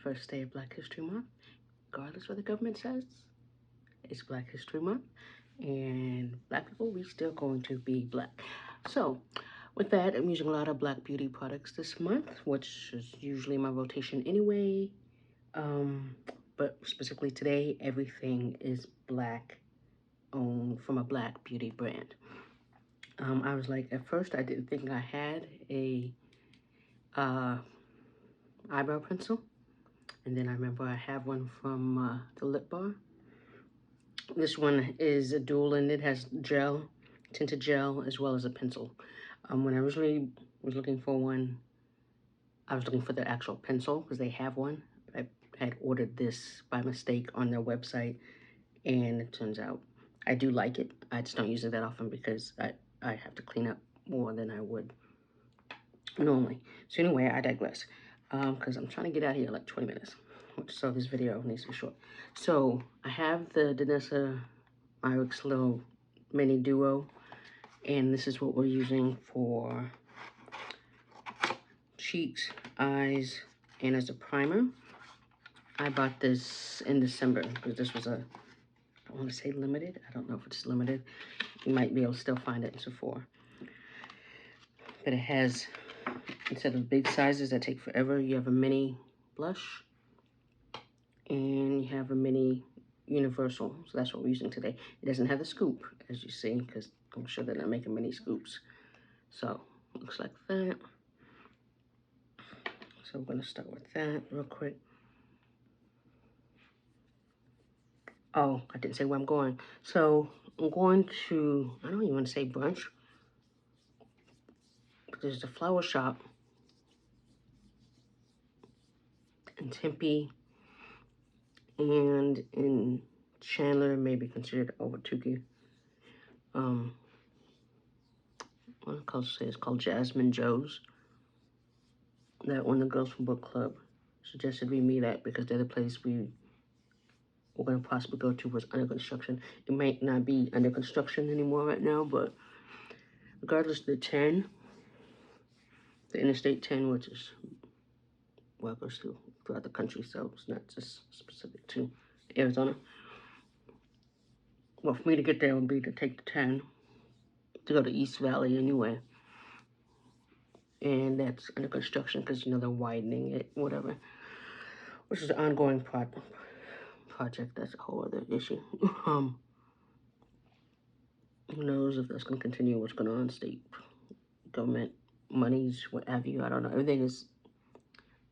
first day of Black History Month. Regardless what the government says, it's Black History Month. And black people, we still going to be black. So, with that, I'm using a lot of black beauty products this month, which is usually my rotation anyway. But specifically today, everything is black owned from a black beauty brand. I was like, at first I didn't think I had a eyebrow pencil. And then I remember I have one from the lip bar. This one is a dual and it has gel, tinted gel, as well as a pencil. When I originally was looking for one, I was looking for the actual pencil because they have one. I had ordered this by mistake on their website, and it turns out I do like it. I just don't use it that often because I have to clean up more than I would normally. So anyway, I digress because I'm trying to get out here in like 20 minutes. So this video needs to be short. So I have the Danessa Myricks little mini duo, and this is what we're using for cheeks, eyes, and as a primer. I bought this in December because this was I want to say limited. I don't know if it's limited. You might be able to still find it in Sephora. But it has, instead of big sizes that take forever, you have a mini blush and you have a mini universal. So that's what we're using today. It doesn't have the scoop, as you see, because I'm sure they're not making mini scoops. So looks like that. So we're going to start with that real quick. Oh, I didn't say where I'm going. So I'm going to, I don't even want to say brunch. There's a flower shop in Tempe and in Chandler, maybe considered over Tukey. It's called Jasmine Joe's. That one, the girls from book club suggested we meet at because they're the place we're going to possibly go to was under construction. It might not be under construction anymore right now, but regardless, the Interstate 10, which is well, goes throughout the country, so it's not just specific to Arizona. Well, for me to get there would be to take the 10 to go to East Valley anyway. And that's under construction because, you know, they're widening it, whatever. Which is an ongoing project. That's a whole other issue. Who knows if that's going to continue, what's going on, state government monies, what have you. I don't know. Everything is,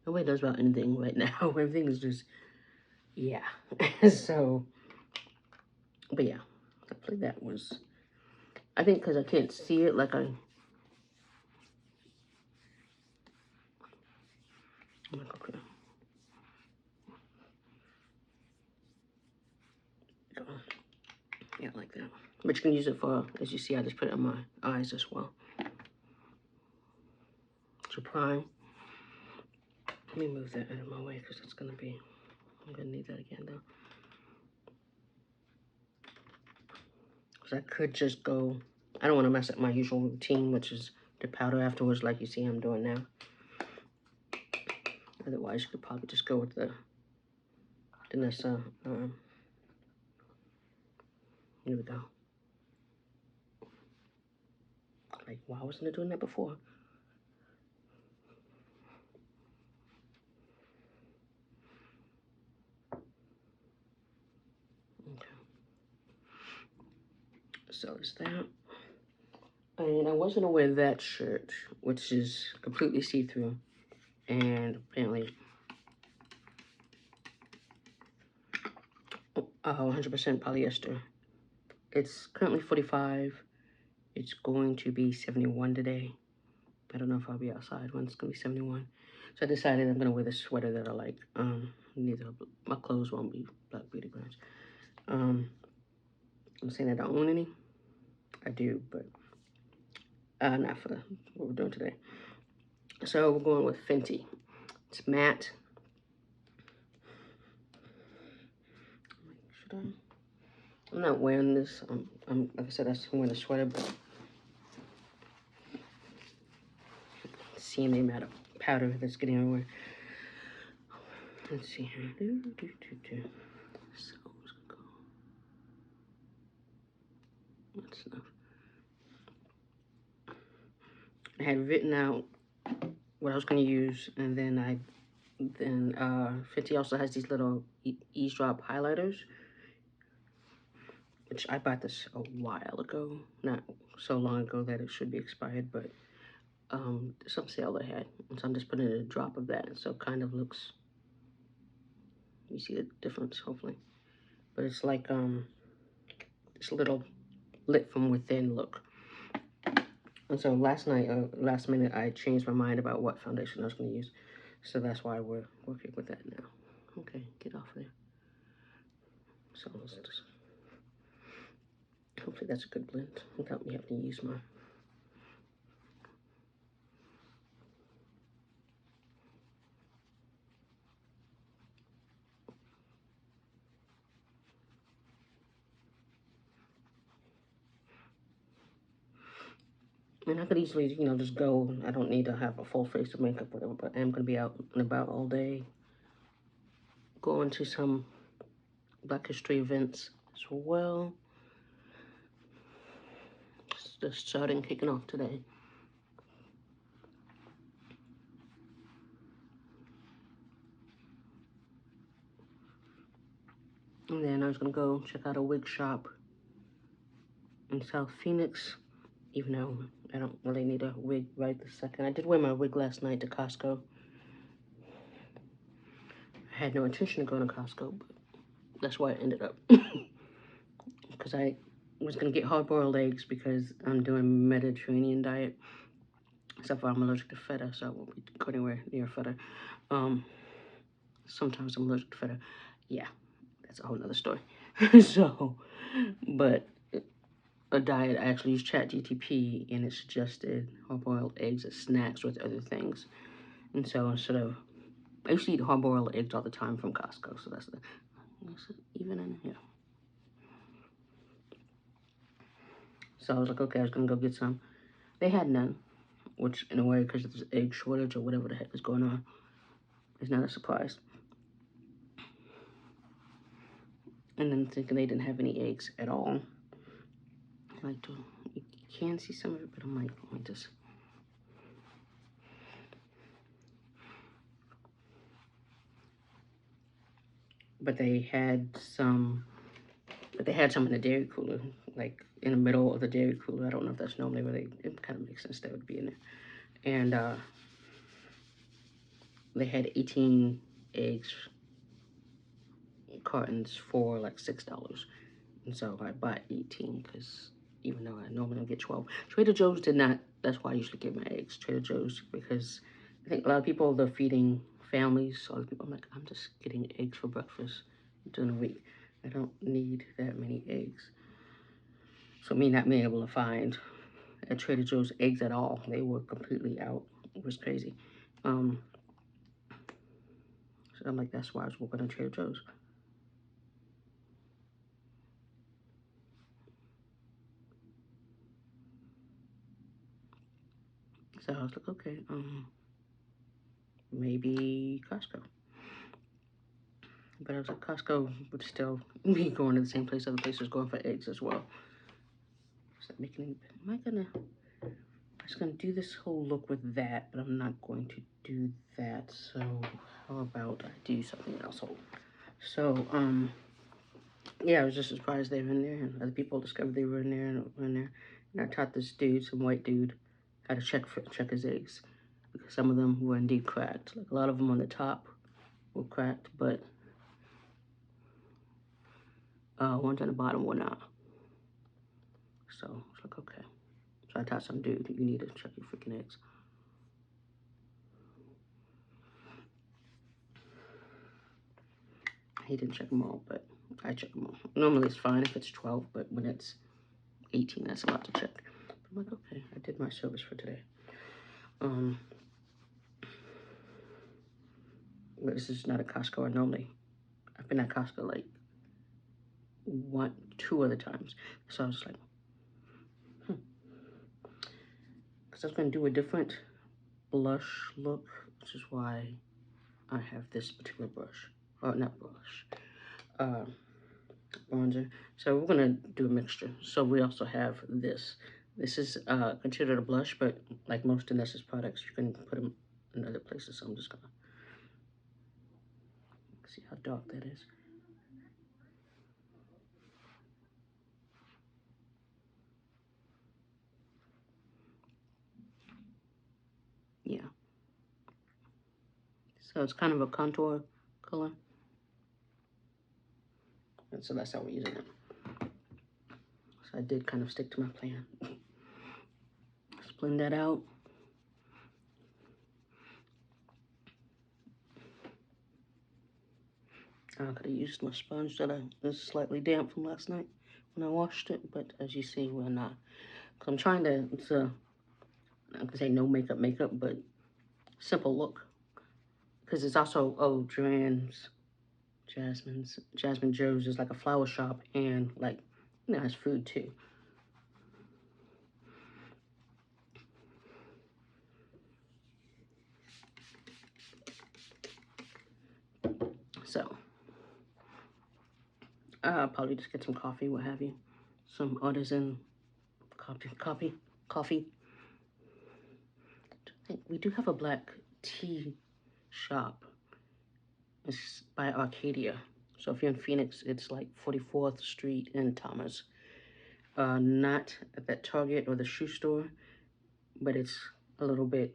nobody knows about anything right now. Everything is just, yeah. So, but yeah, hopefully that was, I think because I can't see it like I'm like, okay. Yeah, like that. But you can use it for, as you see, I just put it on my eyes as well. To prime. Let me move that out of my way because it's going to be, I'm going to need that again though. Because I could just go, I don't want to mess up my usual routine, which is to powder afterwards like you see I'm doing now. Otherwise, you could probably just go with the Danessa. Here we go. Like, why wasn't I doing that before? Okay. So is that. And I wasn't aware of that shirt, which is completely see-through. And apparently 100% polyester. It's currently 45. It's going to be 71 today. I don't know if I'll be outside when it's going to be 71. So I decided I'm going to wear the sweater that I like. Neither my clothes won't be black beauty brands. I'm saying I don't own any. I do, but not for what we're doing today. So we're going with Fenty. It's matte. Should I? I'm not wearing this. I'm like I said, I'm wearing a sweater, but seeing the amount of powder that's getting everywhere. Let's see here. So let's go. That's enough. I had written out what I was going to use, and then Fenty also has these little Eaze drop highlighters, which I bought this a while ago, not so long ago that it should be expired, but some sale they had, and so I'm just putting in a drop of that, so it kind of looks, you see the difference hopefully, but it's like this little lit from within look. And so last minute, I changed my mind about what foundation I was going to use. So that's why we're working with that now. Okay, get off there. So let's just, hopefully that's a good blend without me having to use my. And I could easily, you know, just go. I don't need to have a full face of makeup or whatever, but I am going to be out and about all day. Going to some Black History events as well. Just starting, kicking off today. And then I was going to go check out a wig shop in South Phoenix, even though I don't really need a wig right this second. I did wear my wig last night to Costco. I had no intention of going to Costco, but that's why I ended up. Because I was going to get hard-boiled eggs because I'm doing Mediterranean diet. Except for I'm allergic to feta, so I won't be going anywhere near feta. Sometimes I'm allergic to feta. Yeah, that's a whole nother story. So, but a diet, I actually used ChatGTP, and it suggested hard-boiled eggs as snacks with other things. And so instead of, I used to eat hard-boiled eggs all the time from Costco, so that's even in here. So I was like, okay, I was gonna go get some. They had none, which in a way, because of this egg shortage or whatever the heck is going on, is not a surprise. And then thinking they didn't have any eggs at all. Like, you can see some of it, but I'm like, let me just. But they had some in the dairy cooler, like in the middle of the dairy cooler. I don't know if that's normally where it kind of makes sense that would be in there. And they had 18 eggs cartons for like $6. And so I bought 18 because even though I normally don't get 12. Trader Joe's did not, that's why I usually get my eggs, Trader Joe's, because I think a lot of people, they're feeding families, so people, I'm like, I'm just getting eggs for breakfast during the week. I don't need that many eggs. So me not being able to find at Trader Joe's eggs at all, they were completely out. It was crazy. So I'm like, that's why I was working at Trader Joe's. So I was like, okay, maybe Costco. But I was like, Costco would still be going to the same place other places going for eggs as well. Is that making any, I'm just gonna do this whole look with that, but I'm not going to do that. So how about I do something else? So, yeah, I was just surprised they were in there, and other people discovered they were in there and were in there. And I taught this dude, some white dude, how to check his eggs, because some of them were indeed cracked. Like a lot of them on the top were cracked, but ones on the bottom were not. So it's like, okay. So I taught some dude, you need to check your freaking eggs. He didn't check them all, but I check them all. Normally it's fine if it's 12, but when it's 18, that's a lot to check. But I'm like, okay, I did my service for today. But this is not a Costco. I've been at Costco like 2 other times. So I was like, because I was going to do a different blush look, which is why I have this particular brush, or not brush, bronzer. So we're gonna do a mixture. So we also have this. This is considered a blush, but like most Danessa's products, you can put them in other places. So I'm just gonna see how dark that is. Yeah. So it's kind of a contour color. And so that's how we're using it. So I did kind of stick to my plan. Let's blend that out. I could have used my sponge that is slightly damp from last night when I washed it, but as you see, we're not. Cause I'm trying to, it's a, I can say no makeup, but simple look. Because it's also, oh, Jasmine Joe's is like a flower shop and like, you know, has food too. So, I'll probably just get some coffee, what have you. Some artisan coffee. We do have a black tea shop. It's by Arcadia. So if you're in Phoenix, it's like 44th Street and Thomas. Not at that Target or the shoe store, but it's a little bit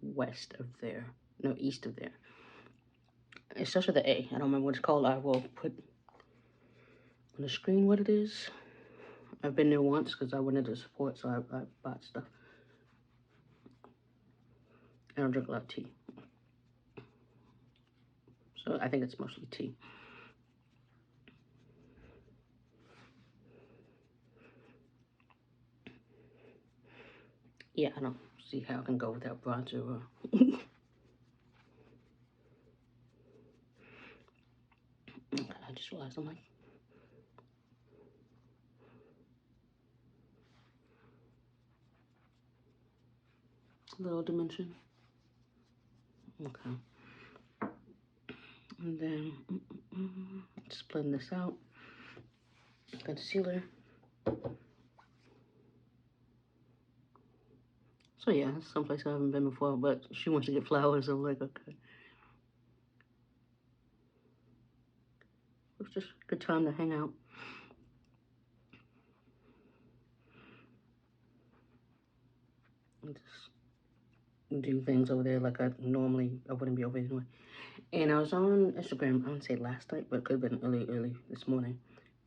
west of there. No, east of there. It starts with the A. I don't remember what it's called. I will put on the screen what it is. I've been there once because I wanted to support, so I bought stuff. I don't drink a lot of tea. So I think it's mostly tea. Yeah, I don't see how I can go without bronzer. Okay, I just realized I'm like, little dimension. Okay. And then just blend this out. Concealer. So yeah, it's someplace I haven't been before, but she wants to get flowers. I'm like, okay. It's just a good time to hang out. And just do things over there like I wouldn't be over there anyway. And I was on Instagram, I wouldn't say last night, but it could have been early this morning.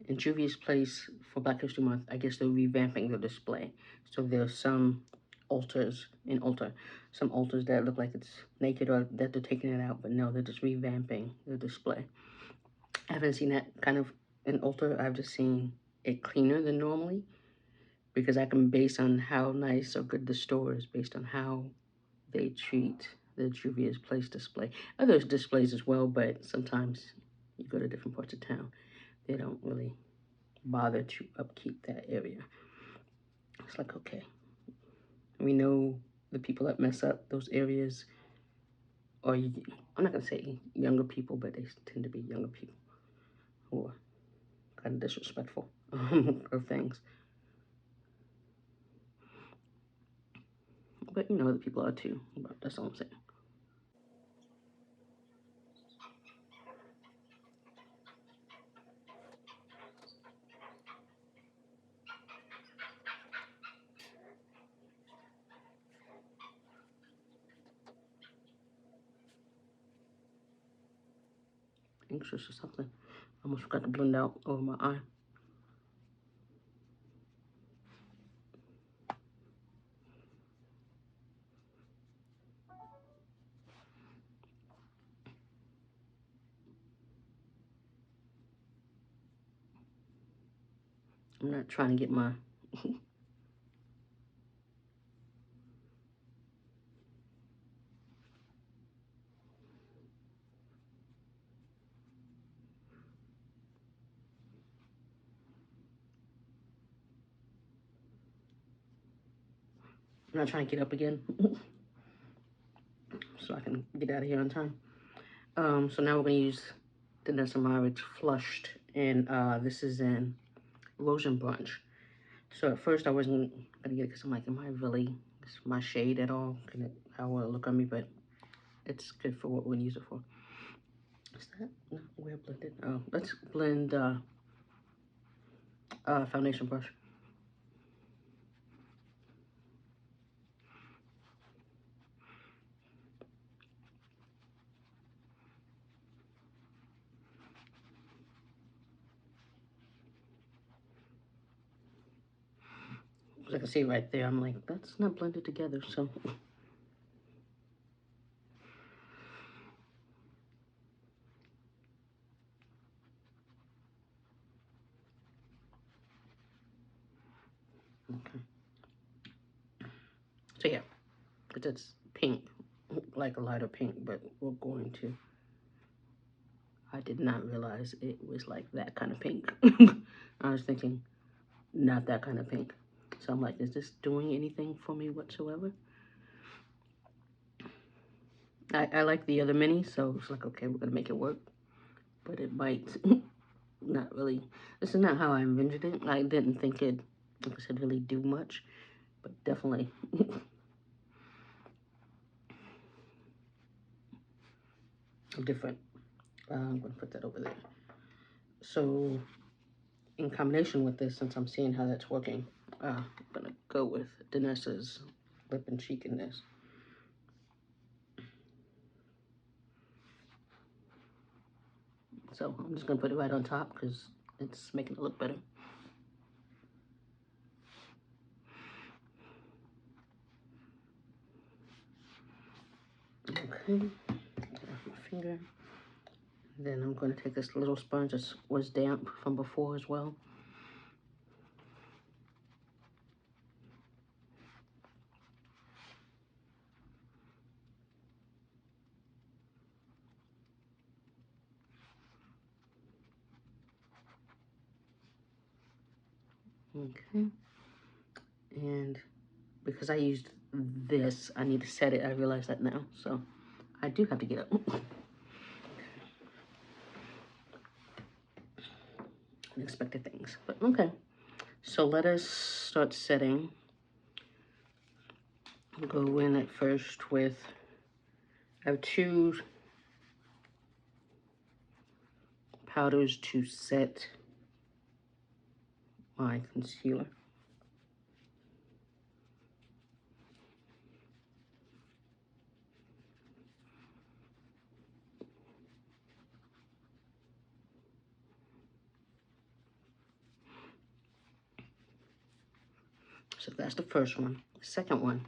In Juvia's place for Black History Month, I guess they're revamping the display. So there's some altars some altars that look like it's naked or that they're taking it out, but no, they're just revamping the display. I haven't seen that kind of an altar. I've just seen it cleaner than normally because I can base on how nice or good the store is based on how they treat the Juvia's place display. Others displays as well, but sometimes you go to different parts of town, they don't really bother to upkeep that area. It's like, okay, we know the people that mess up those areas, or I'm not gonna say younger people, but they tend to be younger people who are kind of disrespectful of things. But you know, other people are too. But that's all I'm saying. Anxious or something. I almost forgot to blend out over my eye. I'm not trying to get my I'm not trying to get up again. so I can get out of here on time. So now we're gonna use Danessa Myricks Flushed, and this is in Rose and Brunch. So at first I wasn't gonna get it because I'm like, am I really, is my shade at all? How will it look on me? But it's good for what we're gonna use it for. Is that not where blended? Oh, let's blend foundation brush. As I can see right there, I'm like, that's not blended together, so. Okay. So yeah, it's pink, like a lighter pink, but we're going to. I did not realize it was like that kind of pink. I was thinking, not that kind of pink. So I'm like, is this doing anything for me whatsoever? I like the other mini, so it's like, okay, we're gonna make it work. But it might not really. This is not how I envisioned it. I didn't think it, like I said, really do much, but definitely. Different. I'm gonna put that over there. So in combination with this, since I'm seeing how that's working, I'm gonna go with Danessa's Lip and Cheek in this. So I'm just gonna put it right on top because it's making it look better. Okay, get off my finger. Then I'm gonna take this little sponge that was damp from before as well. Okay, and because I used this, I need to set it. I realize that now, so I do have to get up. Unexpected things, but okay. So let us start setting. I'll go in at first with, I have two powders to set my concealer. So that's the first one. The second one,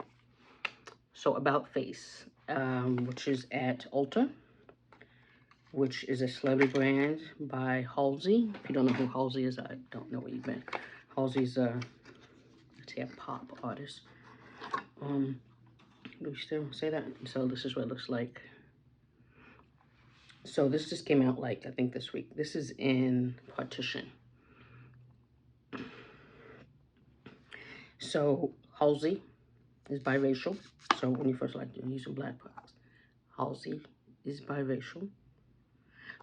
so About Face, which is at Ulta, which is a celebrity brand by Halsey. If you don't know who Halsey is, I don't know where you've been. Halsey's let's say a pop artist. Do we still say that? So this is what it looks like. So this just came out like, I think this week. This is in Partition. So Halsey is biracial. So when you first like you're using black products, Halsey is biracial.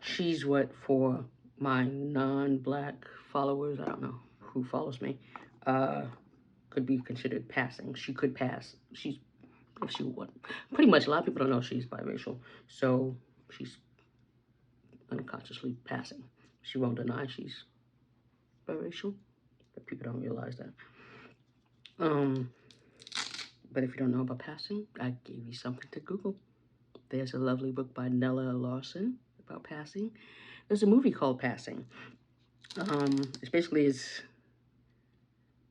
She's what, for my non-black followers, I don't know who follows me, could be considered passing. She could pass. She's, if she would, pretty much a lot of people don't know she's biracial. So she's unconsciously passing. She won't deny she's biracial, but people don't realize that. But if you don't know about passing, I gave you something to Google. There's a lovely book by Nella Larson about passing. There's a movie called Passing. It basically is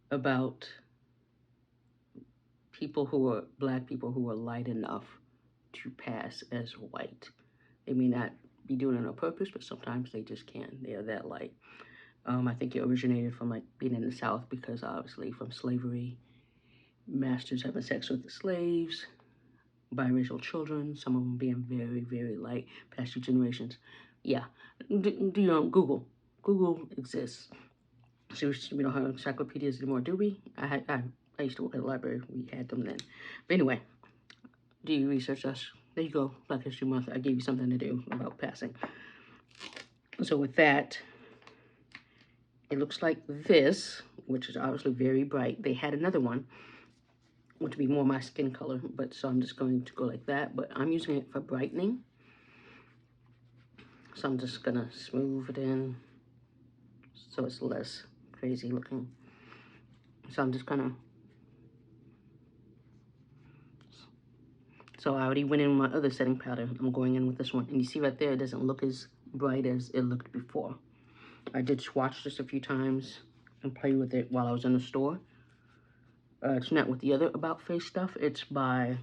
about people who are black people who are light enough to pass as white. They may not be doing it on purpose, but sometimes they just can. They are that light. I think it originated from like being in the South because obviously from slavery, masters having sex with the slaves, biracial children, some of them being very, very light, past 2 generations. Yeah, do your own Google. Google exists. So we don't have encyclopedias anymore, do we? I used to work at the library. We had them then. But anyway, do you research us? There you go, Black History Month. I gave you something to do about passing. So with that, it looks like this, which is obviously very bright. They had another one, which would be more my skin color, but so I'm just going to go like that. But I'm using it for brightening. So I'm just gonna smooth it in so it's less crazy looking. So I'm just gonna, so I already went in with my other setting powder. I'm going in with this one. And you see right there, it doesn't look as bright as it looked before. I did swatch this a few times and play with it while I was in the store. It's not with the other About Face stuff. It's by,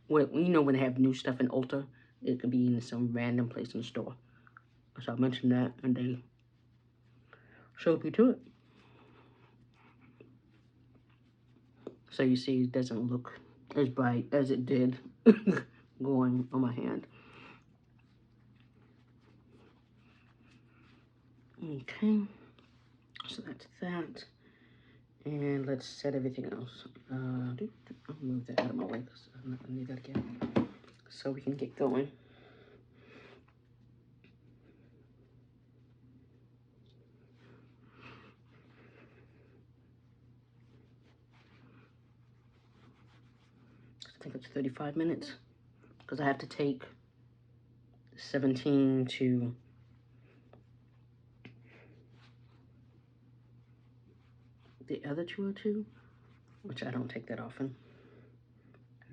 well, you know when they have new stuff in Ulta, it could be in some random place in the store. So I mentioned that, and they showed me to it. So you see, it doesn't look as bright as it did going on my hand. Okay, so that's that. And let's set everything else. I'll move that out of my way because I'm not gonna need that again. So we can get going. I think it's 35 minutes because I have to take 17 to the other 202, which I don't take that often.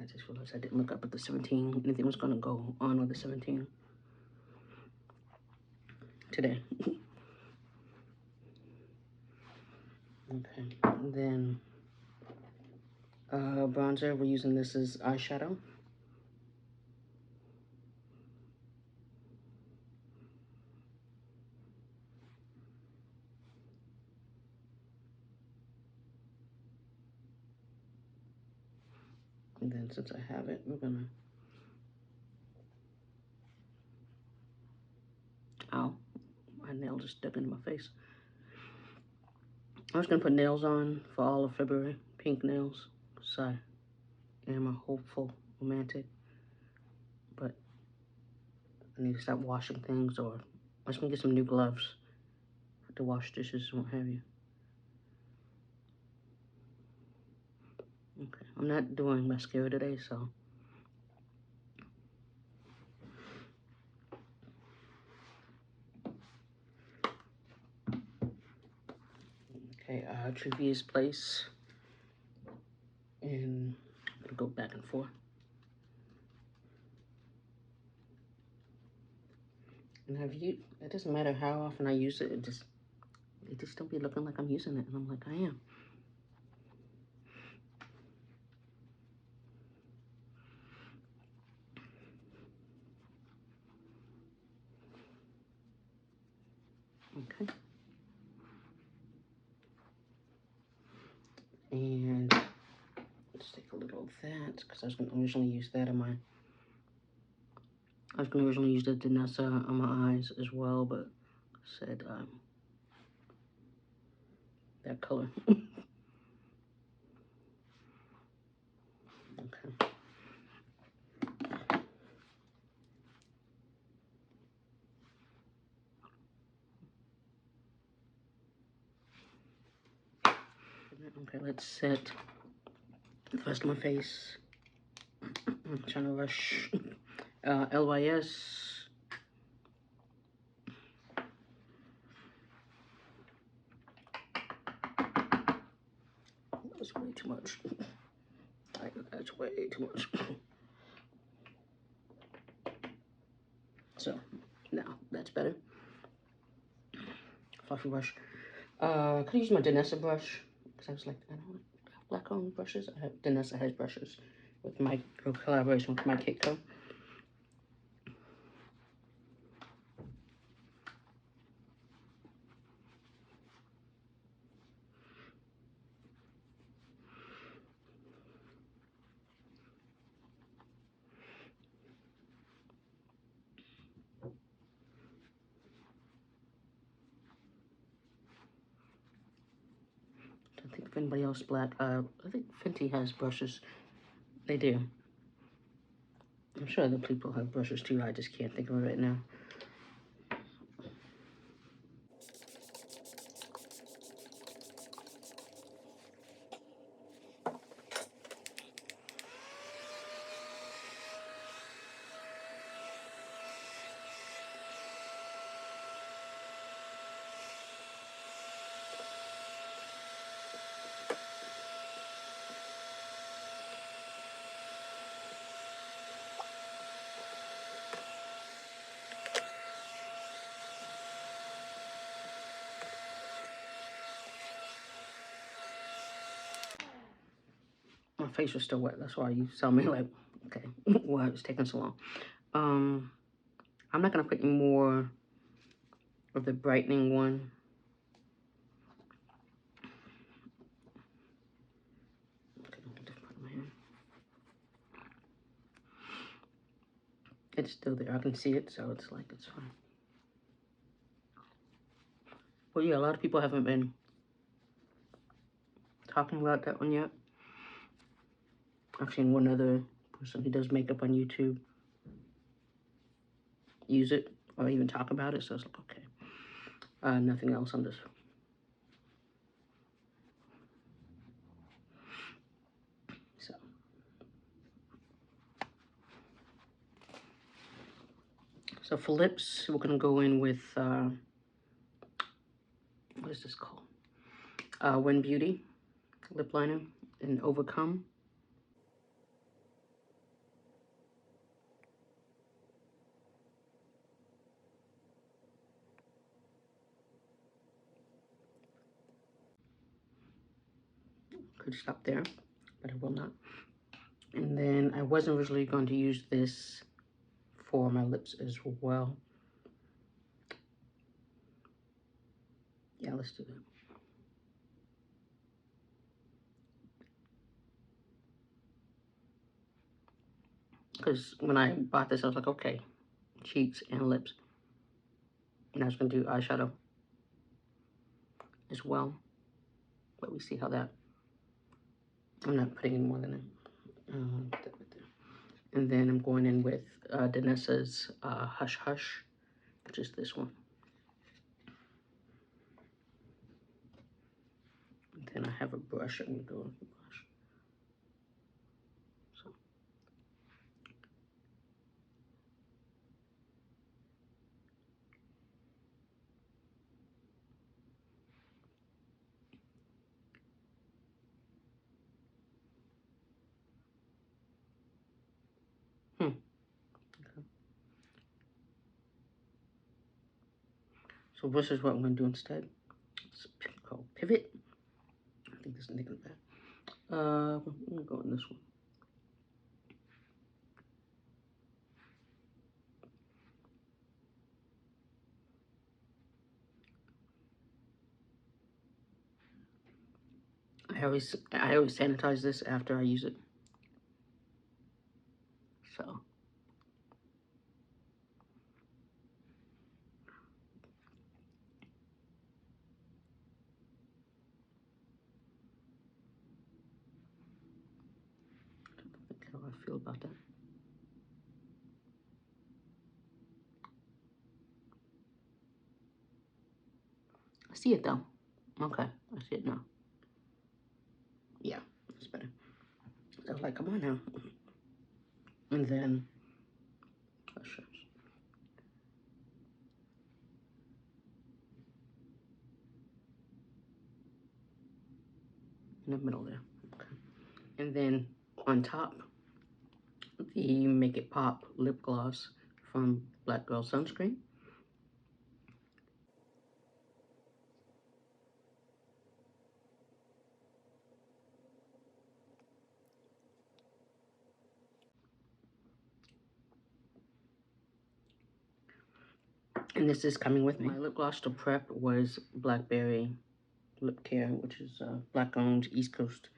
I just realized I didn't look up at the 17. Anything was gonna go on with the 17 today. Okay, and then bronzer, we're using this as eyeshadow. And then since I have it, we're gonna, ow, my nail just stuck into my face. I was gonna put nails on for all of February, pink nails, so I am a hopeful romantic, but I need to stop washing things, or I was gonna get some new gloves to wash dishes and what have you. Okay, I'm not doing mascara today, so. Okay, Juvia's Place, and I'm gonna go back and forth. And it doesn't matter how often I use it, it just don't be looking like I'm using it, and I'm like, I am. Okay. And let's take a little of that, because I was going to originally use that on my, I was going to originally use the Danessa on my eyes as well, but said that color. Okay. Okay, let's set the rest of my face. I'm trying to rush. LYS. That's way too much. That's way too much. So, now, that's better. Fluffy brush. I could use my Danessa brush, because I was like, I don't have black-owned brushes. Danessa has brushes with my collaboration with my Kitco. I think if anybody else black, I think Fenty has brushes. They do. I'm sure other people have brushes too. I just can't think of it right now. My face was still wet. That's why you saw me like, okay, why it was taking so long. I'm not going to put any more of the brightening one. It's still there. I can see it, so it's like, it's fine. Well, yeah, a lot of people haven't been talking about that one yet. I've seen one other person who does makeup on YouTube use it or even talk about it, so it's like, okay. Nothing else on this. So for lips, we're gonna go in with, what is this called? When Beauty lip liner in Overcome. Could stop there, but I will not. And then I was originally going to use this for my lips as well. Yeah, let's do that. Because when I bought this, I was like, okay, cheeks and lips. And I was going to do eyeshadow as well. But we see how that, I'm not putting any more than it. And then I'm going in with Danessa's Hush Hush, which is this one. And then I have a brush. I'm going to go with the brush. So, okay. So this is what I'm going to do instead. It's called Pivot. I think this is thinking back. I'm going to go in this one. I always sanitize this after I use it. So I don't think how I feel about that. I see it though. Okay, I see it now. Yeah, that's better. I was like, come on now. And then in the middle there. Okay. And then on top, the Make It Pop lip gloss from Black Girl Sunscreen. And this is coming with me. My lip gloss to prep was Blackberry Lip Care, which is black owned East Coast.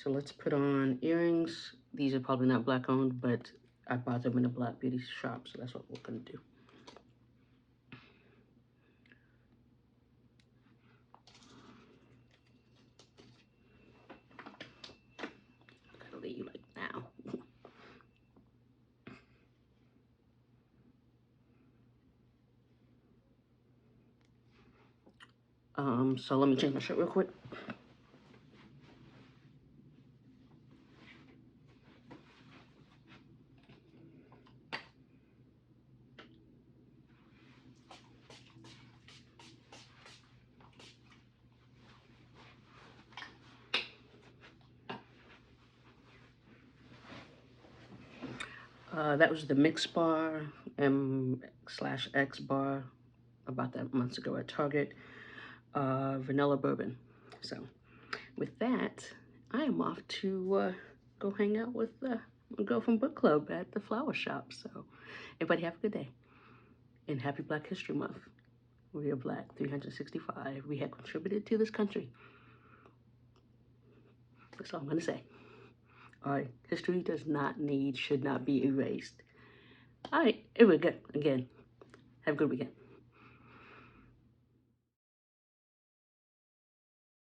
So let's put on earrings. These are probably not black owned, but I bought them in a Black Beauty shop, so that's what we're gonna do. I'm gonna leave like now. So let me change my shirt real quick. That was the Mix Bar M/X bar about that months ago at Target. Vanilla bourbon. So with that, I am off to go hang out with a girl from book club at the flower shop. So everybody have a good day and happy Black History Month. We are Black 365. We have contributed to this country. That's all I'm going to say. All right, history should not be erased. All right, here we go again. Have a good weekend.